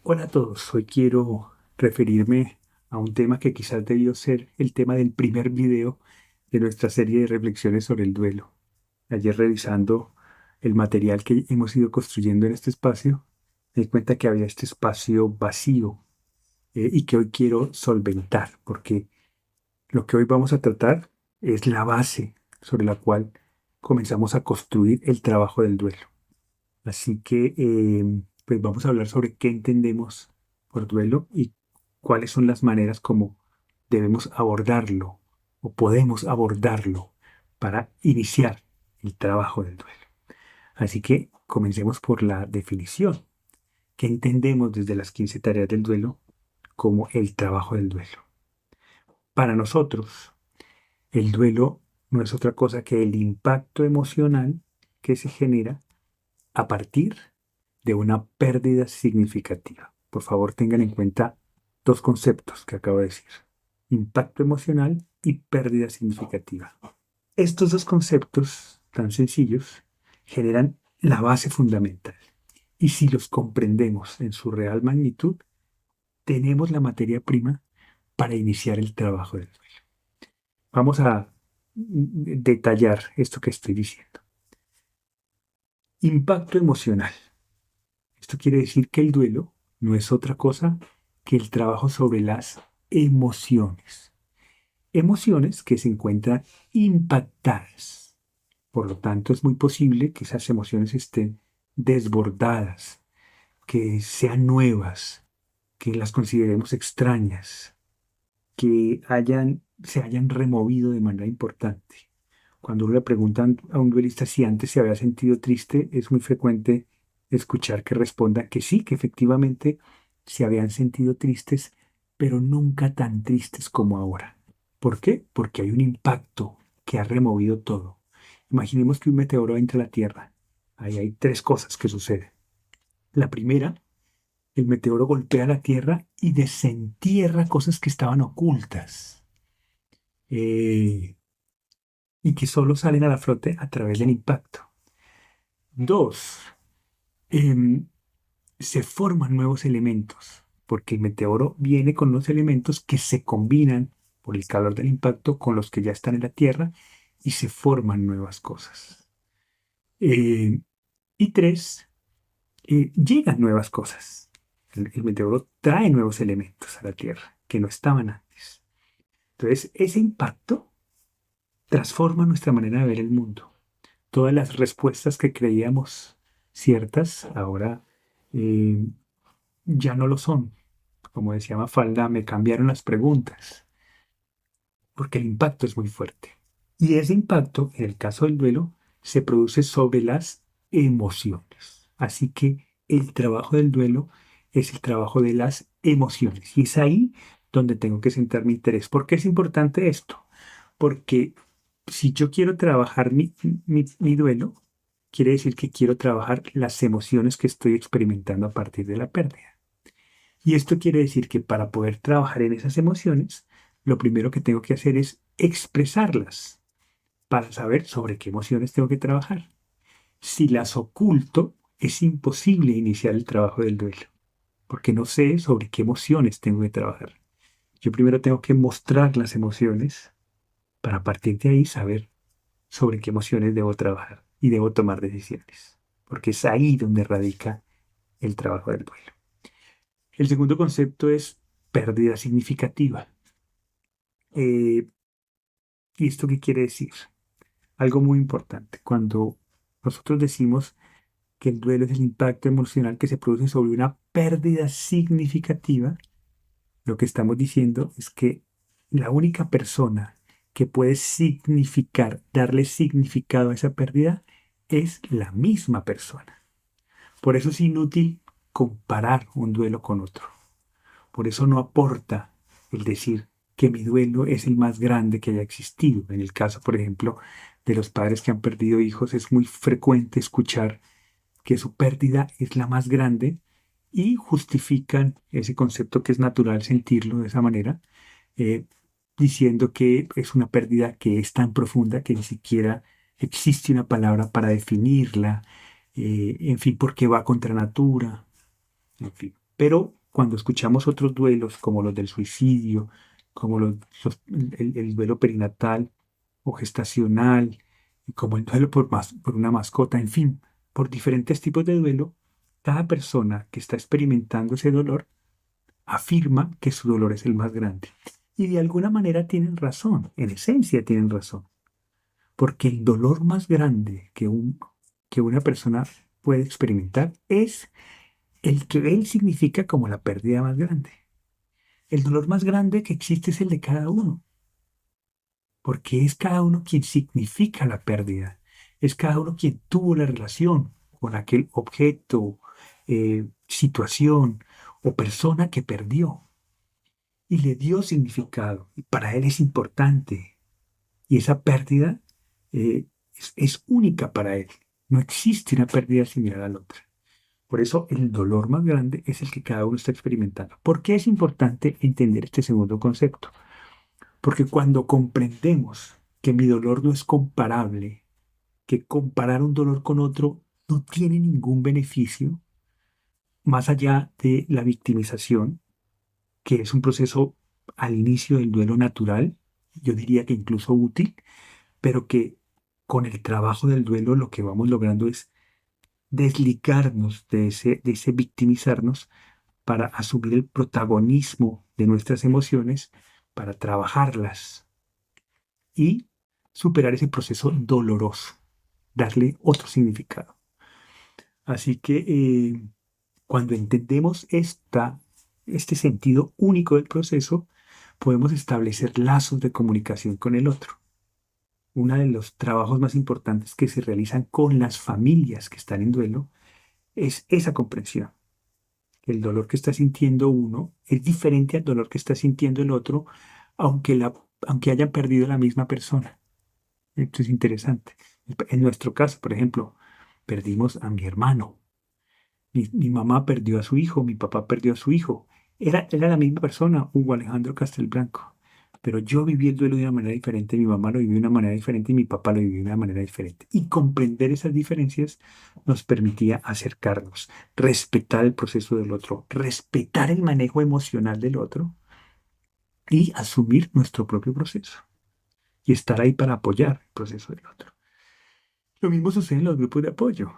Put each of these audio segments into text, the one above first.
Hola a todos, hoy quiero referirme a un tema que quizás debió ser el tema del primer video de nuestra serie de reflexiones sobre el duelo. Ayer revisando el material que hemos ido construyendo en este espacio, me di cuenta que había este espacio vacío y que hoy quiero solventar, porque lo que hoy vamos a tratar es la base sobre la cual comenzamos a construir el trabajo del duelo. Así que, pues vamos a hablar sobre qué entendemos por duelo y cuáles son las maneras como debemos abordarlo o podemos abordarlo para iniciar el trabajo del duelo. Así que comencemos por la definición. ¿Qué entendemos desde las 15 tareas del duelo como el trabajo del duelo? Para nosotros, el duelo no es otra cosa que el impacto emocional que se genera a partir de una pérdida significativa. Por favor, tengan en cuenta dos conceptos que acabo de decir: impacto emocional y pérdida significativa. Estos dos conceptos tan sencillos generan la base fundamental. Y si los comprendemos en su real magnitud, tenemos la materia prima para iniciar el trabajo del duelo. Vamos a detallar esto que estoy diciendo. Impacto emocional. Esto quiere decir que el duelo no es otra cosa que el trabajo sobre las emociones. Emociones que se encuentran impactadas. Por lo tanto, es muy posible que esas emociones estén desbordadas, que sean nuevas, que las consideremos extrañas, que se hayan removido de manera importante. Cuando uno le preguntan a un duelista si antes se había sentido triste, es muy frecuente escuchar que responda que sí, que efectivamente se habían sentido tristes, pero nunca tan tristes como ahora. ¿Por qué? Porque hay un impacto que ha removido todo. Imaginemos que un meteoro entra a la Tierra. Ahí hay tres cosas que suceden. La primera, el meteoro golpea la Tierra y desentierra cosas que estaban ocultas. Eh, y que solo salen a la flote a través del impacto. Dos, em, se forman nuevos elementos, porque el meteoro viene con unos elementos que se combinan por el calor del impacto con los que ya están en la Tierra y se forman nuevas cosas. Eh, y tres, llegan nuevas cosas. El meteoro trae nuevos elementos a la Tierra que no estaban antes. Entonces, ese impacto transforma nuestra manera de ver el mundo. Todas las respuestas que creíamos ciertas ahora eh, ya no lo son. Como decía Mafalda, me cambiaron las preguntas, porque el impacto es muy fuerte. Y ese impacto, en el caso del duelo, se produce sobre las emociones. Así que el trabajo del duelo es el trabajo de las emociones. Y es ahí donde tengo que centrar mi interés. ¿Por qué es importante esto? Porque si yo quiero trabajar mi duelo, quiere decir que quiero trabajar las emociones que estoy experimentando a partir de la pérdida. Y esto quiere decir que para poder trabajar en esas emociones, lo primero que tengo que hacer es expresarlas para saber sobre qué emociones tengo que trabajar. Si las oculto, es imposible iniciar el trabajo del duelo, porque no sé sobre qué emociones tengo que trabajar. Yo primero tengo que mostrar las emociones para a partir de ahí saber sobre qué emociones debo trabajar y debo tomar decisiones, porque es ahí donde radica el trabajo del duelo. El segundo concepto es pérdida significativa. Eh, ¿Y esto qué quiere decir? Algo muy importante. Cuando nosotros decimos que el duelo es el impacto emocional que se produce sobre una pérdida significativa, lo que estamos diciendo es que la única persona que puede significar, darle significado a esa pérdida, es la misma persona. Por eso es inútil comparar un duelo con otro. Por eso no aporta el decir que mi duelo es el más grande que haya existido. En el caso, por ejemplo, de los padres que han perdido hijos, es muy frecuente escuchar que su pérdida es la más grande y justifican ese concepto que es natural sentirlo de esa manera, eh, diciendo que es una pérdida que es tan profunda que ni siquiera existe una palabra para definirla, en fin, porque va contra natura, en fin. Pero cuando escuchamos otros duelos, como los del suicidio, como el duelo perinatal o gestacional, y como el duelo por una mascota, en fin, por diferentes tipos de duelo, cada persona que está experimentando ese dolor afirma que su dolor es el más grande. Y de alguna manera tienen razón, en esencia tienen razón, porque el dolor más grande que una persona puede experimentar es el que él significa como la pérdida más grande. El dolor más grande que existe es el de cada uno, porque es cada uno quien significa la pérdida, es cada uno quien tuvo la relación con aquel objeto, situación o persona que perdió y le dio significado y para él es importante y esa pérdida es única para él. No existe una pérdida similar a la otra. Por eso el dolor más grande es el que cada uno está experimentando. ¿Por qué es importante entender este segundo concepto? Porque cuando comprendemos que mi dolor no es comparable, que comparar un dolor con otro no tiene ningún beneficio, más allá de la victimización, que es un proceso al inicio del duelo natural, yo diría que incluso útil, pero que con el trabajo del duelo lo que vamos logrando es desligarnos de ese victimizarnos para asumir el protagonismo de nuestras emociones, para trabajarlas y superar ese proceso doloroso, darle otro significado. Así que cuando entendemos este sentido único del proceso, podemos establecer lazos de comunicación con el otro. Uno de los trabajos más importantes que se realizan con las familias que están en duelo es esa comprensión. El dolor que está sintiendo uno es diferente al dolor que está sintiendo el otro, aunque hayan perdido la misma persona. Esto es interesante. En nuestro caso, por ejemplo, perdimos a mi hermano. Mi mamá perdió a su hijo, mi papá perdió a su hijo. Era la misma persona, Hugo Alejandro Castelblanco. Pero yo viví el duelo de una manera diferente, mi mamá lo vivió de una manera diferente y mi papá lo vivió de una manera diferente. Y comprender esas diferencias nos permitía acercarnos, respetar el proceso del otro, respetar el manejo emocional del otro y asumir nuestro propio proceso y estar ahí para apoyar el proceso del otro. Lo mismo sucede en los grupos de apoyo,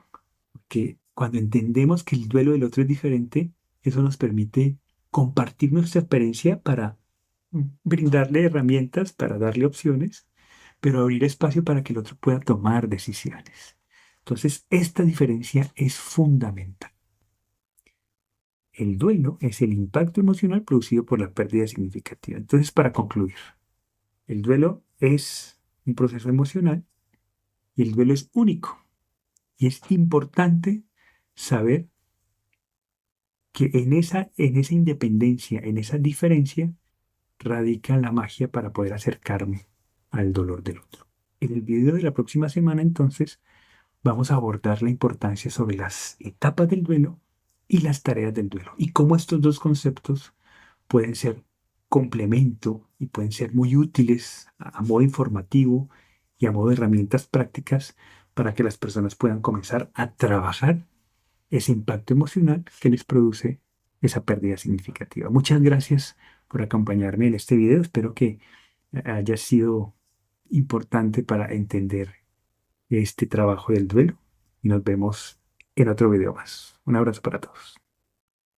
que cuando entendemos que el duelo del otro es diferente, eso nos permite compartir nuestra experiencia para brindarle herramientas, para darle opciones, pero abrir espacio para que el otro pueda tomar decisiones. Entonces, esta diferencia es fundamental. El duelo es el impacto emocional producido por la pérdida significativa. Entonces, para concluir, el duelo es un proceso emocional y el duelo es único. Y es importante saber que en esa independencia, en esa diferencia, radica la magia para poder acercarme al dolor del otro. En el video de la próxima semana, entonces, vamos a abordar la importancia sobre las etapas del duelo y las tareas del duelo y cómo estos dos conceptos pueden ser complemento y pueden ser muy útiles a modo informativo y a modo de herramientas prácticas para que las personas puedan comenzar a trabajar ese impacto emocional que les produce esa pérdida significativa. Muchas gracias por acompañarme en este video. Espero que haya sido importante para entender este trabajo del duelo y nos vemos en otro video más. Un abrazo para todos.